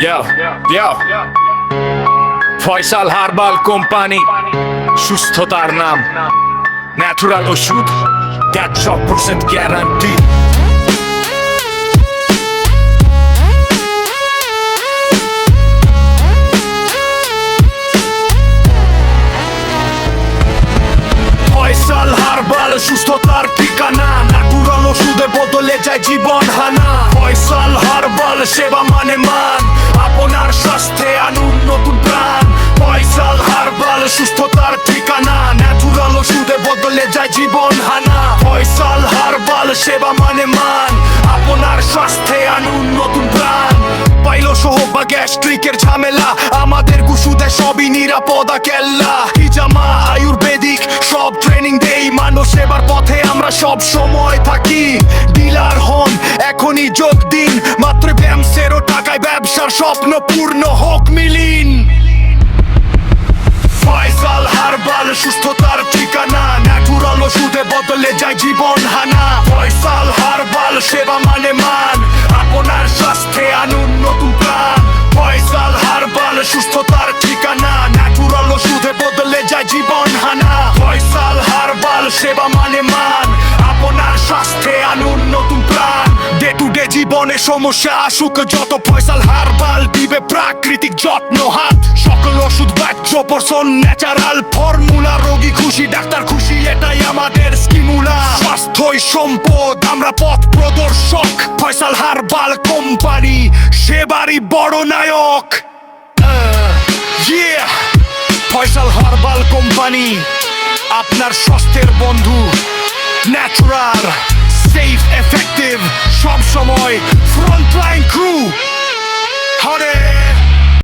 Yo, yo. Faisal herbal company, সুস্থতার নাম, natural ওষুধ, 100% গ্যারান্টি। ফয়সাল হার্বাল সুস্থতার ঠিকানা, ন্যাচুরাল ওষুধে বদলে যায় জীবন হানা। ফয়সাল হার্বাল সেবা মানে মান, আপনার স্বাস্থ্যে আনুন নতুন প্রাণ। ফয়সাল হার্বাল সুস্থতার ঠিকানা, ন্যাচুরাল ওষুধে বদলে যায় জীবন হানা। ফয়সাল হার্বাল সেবা মানে মান, আপনার স্বাস্থ্যে আনুন নতুন প্রাণ। পাইলো সহ বা গ্যাস্ট্রিকের ঝামেলা, আমাদের ওষুধে সবই নিরাপদা কেল্লা। হিজামা আয়ুর্বেদিক সব ট্রেনিং দেই, মানব সেবার পথে আমরা সব সময় থাকি। ডিলার হন এখনই যোগ দিন, মাত্র ব্যায়ামসেরও টাকায় ব্যবসার স্বপ্ন পূর্ণ হোক মিলিন। ফয়সাল হার্বাল সুস্থতার ঠিকানা, ন্যাচুরাল ওষুধে বদলে যায় জীবন হানা। ফয়সাল হার্বাল সেবা মানে মান, আপনার স্বাস্থ্যে আনুন নতুন প্রাণ। ফয়সাল হার্বাল সুস্থতার ঠিকানা, ন্যাচুরাল ওষুধে বদলে যায় জীবন হানা। ফয়সাল হার্বাল সেবা মানে মান, আপনার স্বাস্থ্যে আনুন নতুন প্রাণ। ডে টু ডে জীবনে সমস্যা আসুক যত, ফয়সাল হার্বাল দিবে প্রাকৃতিক যত্ন হাত। সকল ওষুধ 100% ন্যাচারাল ফর্মুলা, রোগী খুশি ডাক্তার খুশি, এটাই আমাদের স্কিমুলা। স্বাস্থ্যই সম্পদ, আমরা পথ প্রদর্শক। ফয়সাল হার্বাল কোম্পানি সেবারই বড় নায়ক। ফয়সাল হার্বাল কোম্পানি আপনার স্বাস্থ্যের বন্ধু, ন্যাচুরাল, সেফ, এফেক্টিভ, সব সময় ফ্রন্টলাইন ক্রু।